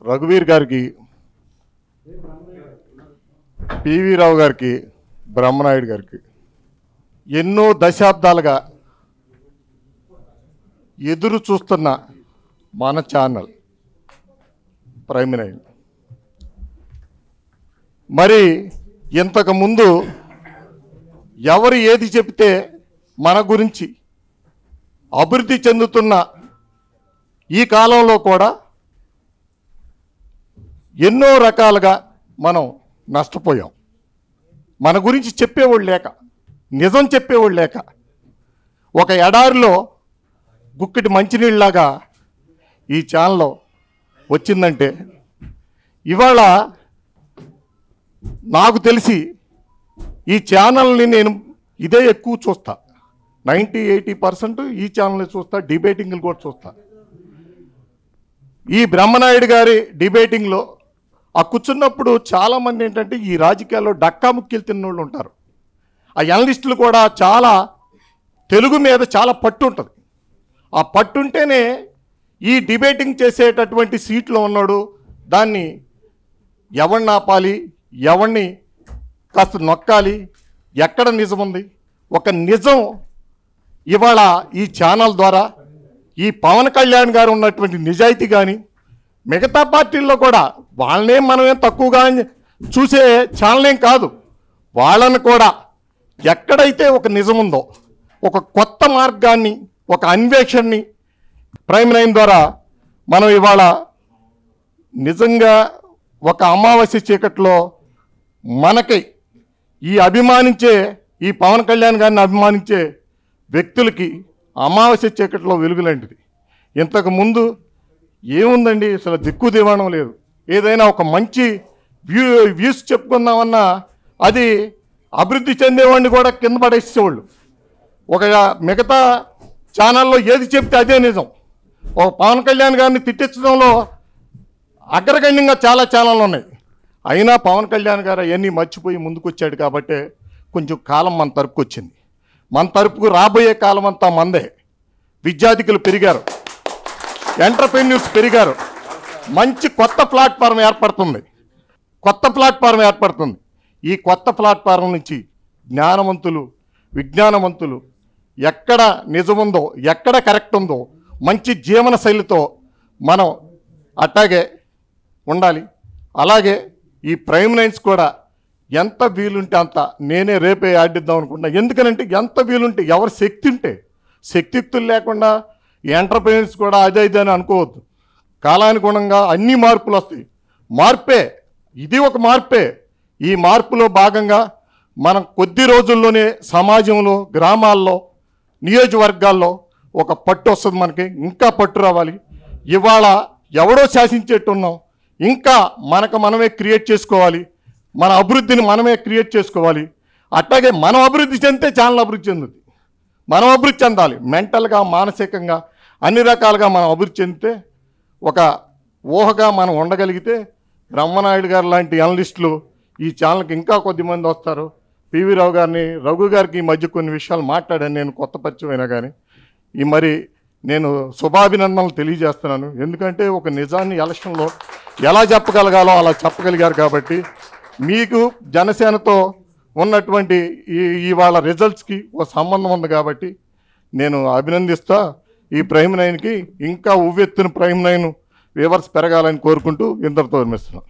రఘువీర్ గారికి, పివి రావు గారికి, బ్రహ్మనాయుడు గారికి ఎన్నో దశాబ్దాలుగా ఎదురు చూస్తున్న మన ఛానల్ ప్రైమ్ నైన్. మరి ఇంతకుముందు ఎవరు ఏది చెప్తే మన గురించి అభివృద్ధి చెందుతున్న ఈ కాలంలో కూడా ఎన్నో రకాలుగా మనం నష్టపోయాం. మన గురించి చెప్పేవాళ్ళు లేక, నిజం చెప్పేవాళ్ళు లేక, ఒక ఎడారిలో గుక్కిటి మంచినీళ్ళలాగా ఈ ఛానల్ వచ్చిందంటే ఇవాళ నాకు తెలిసి ఈ ఛానల్ని నేను ఇదే ఎక్కువ చూస్తా. 90-80% ఈ ఛానల్ని చూస్తా, డిబేటింగ్లు కూడా చూస్తా. ఈ బ్రహ్మనాయుడు గారి డిబేటింగ్లో ఆ కూర్చున్నప్పుడు చాలామంది ఏంటంటే ఈ రాజకీయాల్లో డక్కా ముక్కీలు తిన్నోళ్ళు ఉంటారు. ఆ అనలిస్టులు కూడా చాలా తెలుగు మీద చాలా పట్టు ఉంటుంది. ఆ పట్టుంటేనే ఈ డిబేటింగ్ చేసేటటువంటి సీట్లో ఉన్నాడు దాన్ని ఎవరిని ఆపాలి, ఎవరిని కాస్త నొక్కాలి, ఎక్కడ నిజం ఉంది. ఒక నిజం ఇవాళ ఈ ఛానల్ ద్వారా ఈ పవన్ కళ్యాణ్ గారు ఉన్నటువంటి నిజాయితీ కానీ మిగతా పార్టీల్లో కూడా వాళ్ళనేం మనమేం తక్కువగా చూసే ఛానల్ ఏం కాదు. వాళ్ళని కూడా ఎక్కడైతే ఒక నిజం ఉందో, ఒక కొత్త మార్గాన్ని, ఒక అన్వేషణని ప్రైమ్ నైన్ ద్వారా మనం ఇవాళ నిజంగా ఒక అమావాస్య చీకట్లో మనకి ఈ అభిమానించే ఈ పవన్ కళ్యాణ్ గారిని అభిమానించే వ్యక్తులకి అమావాస్య చీకట్లో వెలుగులాంటిది. ఇంతకు ముందు ఏముందండి, అసలు దిక్కు దివాణం లేదు. ఏదైనా ఒక మంచి వ్యూస్ చెప్పుకుందామన్నా అది అభివృద్ధి చెందేవాడిని కూడా కింద పడేసేవాళ్ళు. ఒక మిగతా ఛానల్లో ఏది చెప్తే అదే నిజం. ఒక పవన్ కళ్యాణ్ గారిని తిట్టించడంలో అగ్రగణ్యంగా చాలా ఛానళ్ళు ఉన్నాయి. అయినా పవన్ కళ్యాణ్ గారు అవన్నీ మర్చిపోయి ముందుకు వచ్చాడు కాబట్టి కొంచెం కాలం మన తరపుకు వచ్చింది. మన తరపుకు రాబోయే కాలం అంతా మందే. విద్యార్థికులు పెరిగారు, ఎంటర్‌ప్రెన్యూర్స్ పెరిగారు, మంచి కొత్త ప్లాట్ఫారం ఏర్పడుతుంది. ఈ కొత్త ప్లాట్ఫారం నుంచి జ్ఞానవంతులు, విజ్ఞానవంతులు ఎక్కడ నిజముందో, ఎక్కడ కరెక్ట్ ఉందో మంచి జీవన శైలితో మనం అట్టాగే ఉండాలి. అలాగే ఈ ప్రైమ్ నైన్స్ కూడా ఎంత వీలుంటే అంత నేనే రేపే ఆడిద్దాం అనుకుంటున్నా. ఎందుకనంటే ఎంత వీలుంటే, ఎవరు శక్తి ఉంటే, శక్తియుక్తులు లేకుండా ఎంటర్‌ప్రెన్యూర్స్ కూడా అదే అని అనుకోవద్దు. కాలానుగుణంగా అన్ని మార్పులు వస్తాయి. మార్పే, ఇది ఒక మార్పే. ఈ మార్పులో భాగంగా మనం కొద్ది రోజుల్లోనే సమాజంలో, గ్రామాల్లో, నియోజకవర్గాల్లో ఒక పట్టు వస్తుంది. మనకి ఇంకా పట్టు రావాలి. ఇవాళ ఎవడో శాసించేట్టున్నాం, ఇంకా మనకు మనమే క్రియేట్ చేసుకోవాలి. మన అభివృద్ధిని మనమే క్రియేట్ చేసుకోవాలి. అట్లాగే మనం అభివృద్ధి చెందితే ఛానల్ అభివృద్ధి చెందుతుంది. మనం అభివృద్ధి చెందాలి. మెంటల్గా, మానసికంగా అన్ని రకాలుగా మనం అభివృద్ధి చెందితే, ఒక ఊహగా మనం ఉండగలిగితే బ్రహ్మనాయుడు గారు లాంటి అనలిస్టులు ఈ ఛానల్కి ఇంకా కొద్దిమంది వస్తారు. పివి రావు గారిని, రఘు గారికి ఈ మధ్య కొన్ని విషయాలు మాట్లాడాను నేను, కొత్త పరిచయం అయినా కానీ. మరి నేను శుభాభినందనలు తెలియజేస్తున్నాను. ఎందుకంటే ఒక నిజాన్ని ఎలక్షన్లో ఎలా చెప్పగలగాలో అలా చెప్పగలిగారు కాబట్టి మీకు జనసేనతో ఉన్నటువంటి ఇవాళ రిజల్ట్స్కి ఒక సంబంధం ఉంది కాబట్టి నేను అభినందిస్తా. ఈ ప్రైమ్ నైన్కి ఇంకా ఉవ్వెత్తున ప్రైమ్ నైన్ వ్యూవర్స్ పెరగాలని కోరుకుంటూ ఇంతటితో విరమిస్తున్నాను.